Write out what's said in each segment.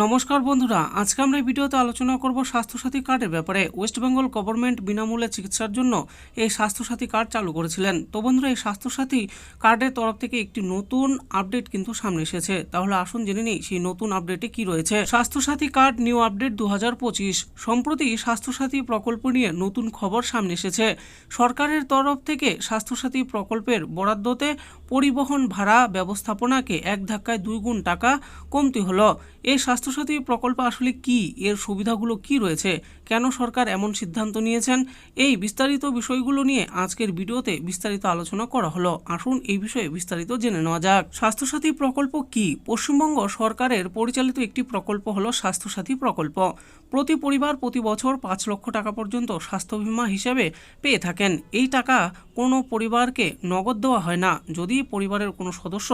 নমস্কার বন্ধুরা, আজকে আমরা এই ভিডিওতে আলোচনা করব স্বাস্থ্যসাথী কার্ডের ব্যাপারে। ওয়েস্ট বেঙ্গল গভর্নমেন্ট বিনামূল্যে চিকিৎসার জন্য এই স্বাস্থ্যসাথী কার্ড চালু করেছিলেন। তো বন্ধুরা, এই স্বাস্থ্যসাথী কার্ডের তরফ থেকে একটি নতুন আপডেট কিন্তু সামনে এসেছে। তাহলে আসুন জেনে নিই সেই নতুন আপডেটে কি রয়েছে। Swasthya Sathi card new update 2025। সম্প্রতি স্বাস্থ্যসাথী প্রকল্প নিয়ে নতুন খবর সামনে এসেছে। সরকারের তরফ থেকে স্বাস্থ্যসাথী প্রকল্পের বরাদ্দতে পরিবহন ভাড়া ব্যবস্থাপনাকে এক ধাক্কায় 2 গুণ টাকা কমতি হলো। এই স্বাস্থ্যসাথী প্রকল্প আসলে কি, এর সুবিধাগুলো কি রয়েছে, কেন সরকার এমন সিদ্ধান্ত নিয়েছেন, এই বিস্তারিত বিষয়গুলো নিয়ে আজকের ভিডিওতে বিস্তারিত আলোচনা করা হলো। আসুন এই বিষয়ে বিস্তারিত জেনে নেওয়া যাক। স্বাস্থ্যসাথী প্রকল্প কি? পশ্চিমবঙ্গ সরকারের পরিচালিত একটি প্রকল্প হলো স্বাস্থ্যসাথী প্রকল্প। প্রতি পরিবার প্রতি বছর 5 লক্ষ টাকা পর্যন্ত স্বাস্থ্য বীমা হিসেবে পেয়ে থাকেন। এই টাকা কোনো পরিবারকে নগদ দেওয়া হয় না। যদি পরিবারের কোনো সদস্য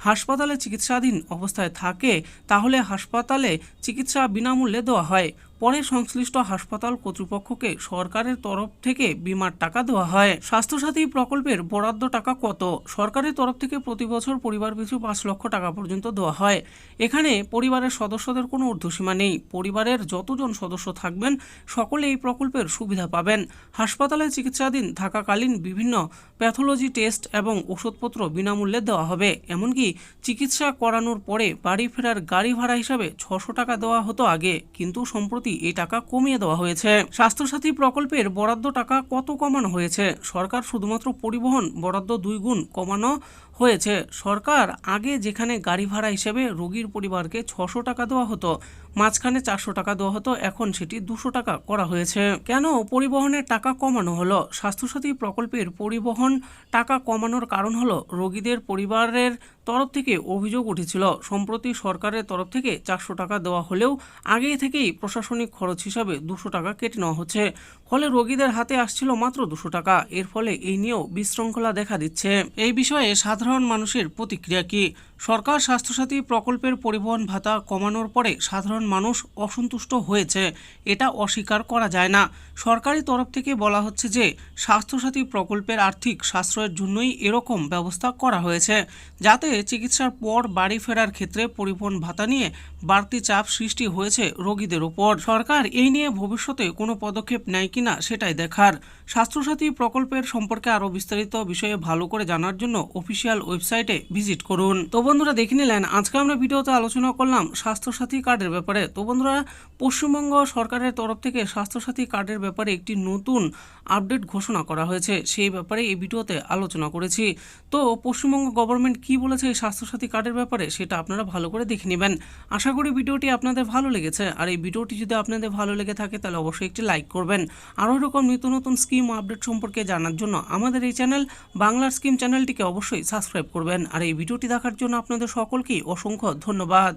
হাসপাতালে চিকিৎসাধীন অবস্থায় থাকে তাহলে হাসপাতালে চিকিৎসা বিনামূল্যে দেওয়া হয়। পরে সংশ্লিষ্ট হাসপাতাল কর্তৃপক্ষকে সরকারের তরফ থেকে বিমার টাকা দেওয়া হয়। স্বাস্থ্যসাথী প্রকল্পের বরাদ্দ টাকা কত? সরকারের তরফ থেকে প্রতি বছর পরিবার পিছু 5 লক্ষ টাকা পর্যন্ত দেওয়া হয়। এখানে পরিবারের সদস্যদের কোনো ঊর্ধ্বসীমা নেই। পরিবারের যতজন সদস্য থাকবেন সকলে এই প্রকল্পের সুবিধা পাবেন। হাসপাতালে চিকিৎসাধীন থাকাকালীন বিভিন্ন প্যাথোলজি টেস্ট এবং ওষুধপত্র বিনামূল্যে দেওয়া হবে। এমনকি চিকিৎসা করানোর পরে বাড়ি ফেরার গাড়ি ভাড়া হিসাবে 600 টাকা দেওয়া হতো আগে, কিন্তু সম্প্রতি এই টাকা কমিয়ে দেওয়া হয়েছে। স্বাস্থ্যসাথী প্রকল্পের বরাদ্দ টাকা কত কমানো হয়েছে? সরকার শুধুমাত্র পরিবহন বরাদ্দ 2 গুণ কমানো হয়েছে। সরকার আগে যেখানে গাড়ি ভাড়া হিসেবে রোগীর পরিবারকে 600 টাকা দেওয়া হতো, মাঝখানে 400 টাকা দেওয়া হতো, এখন সেটি 200 টাকা করা হয়েছে। কেন পরিবহনের টাকা কমানো হলো? স্বাস্থ্যসাথী প্রকল্পের পরিবহন টাকা কমানোর কারণ হলো রোগীদের পরিবারের তরফ থেকে অভিযোগ উঠেছিল সম্প্রতি সরকারের তরফ থেকে 400 টাকা দেওয়া হলেও আগে থেকেই প্রশাসনিক খরচ হিসাবে 200 টাকা কেটে নেওয়া হচ্ছে। ফলে রোগীদের হাতে আসছিল মাত্র 200 টাকা। এর ফলে এই নিয়েও বিশৃঙ্খলা দেখা দিচ্ছে। এই বিষয়ে সাধারণ মানুষের প্রতিক্রিয়া কি? সরকার স্বাস্থ্যসাথী প্রকল্পের পরিবহন ভাতা কমানোর পরে সাধারণ মানুষ অসন্তুষ্ট হয়েছে, এটা অস্বীকার করা যায় না। সরকারি তরফ থেকে বলা হচ্ছে যে স্বাস্থ্যসাথী প্রকল্পের আর্থিক সাশ্রয়ের জন্যই এরকম ব্যবস্থা করা হয়েছে, যাতে চিকিৎসার পর বাড়ি ফেরার ক্ষেত্রে পরিবহন ভাতা নিয়ে বাড়তি চাপ সৃষ্টি হয়েছে রোগীদের উপর। সরকার এই নিয়ে ভবিষ্যতে কোনো পদক্ষেপ নেয় কিনা সেটাই দেখার। স্বাস্থ্যসাথী প্রকল্পের সম্পর্কে আরও বিস্তারিত বিষয়ে ভালো করে জানার জন্য অফিসিয়াল ওয়েবসাইটে ভিজিট করুন। তো বন্ধুরা, দেখে নিলেন আজকে আমরা ভিডিওতে আলোচনা করলাম স্বাস্থ্যসাথী কার্ডের ব্যাপারে। তো বন্ধুরা, পশ্চিমবঙ্গ সরকারের তরফ থেকে স্বাস্থ্যসাথী কার্ডের ব্যাপারে একটি নতুন আপডেট ঘোষণা করা হয়েছে, সেই ব্যাপারে এই ভিডিওতে আলোচনা করেছি। তো পশ্চিমবঙ্গ গভর্নমেন্ট কি বলেছে এই স্বাস্থ্যসাথী কার্ডের ব্যাপারে সেটা আপনারা ভালো করে দেখে নেবেন। আশা করি ভিডিওটি আপনাদের ভালো লেগেছে। আর এই ভিডিওটি যদি আপনাদের ভালো লেগে থাকে তাহলে অবশ্যই একটি লাইক করবেন। আরও এরকম নিত্য নতুন স্কিম ও আপডেট সম্পর্কে জানার জন্য আমাদের এই চ্যানেল বাংলার স্কিম চ্যানেলটিকে অবশ্যই সাবস্ক্রাইব করবেন। আর এই ভিডিওটি দেখার জন্য আপনাদের সকলকেই অসংখ্য ধন্যবাদ।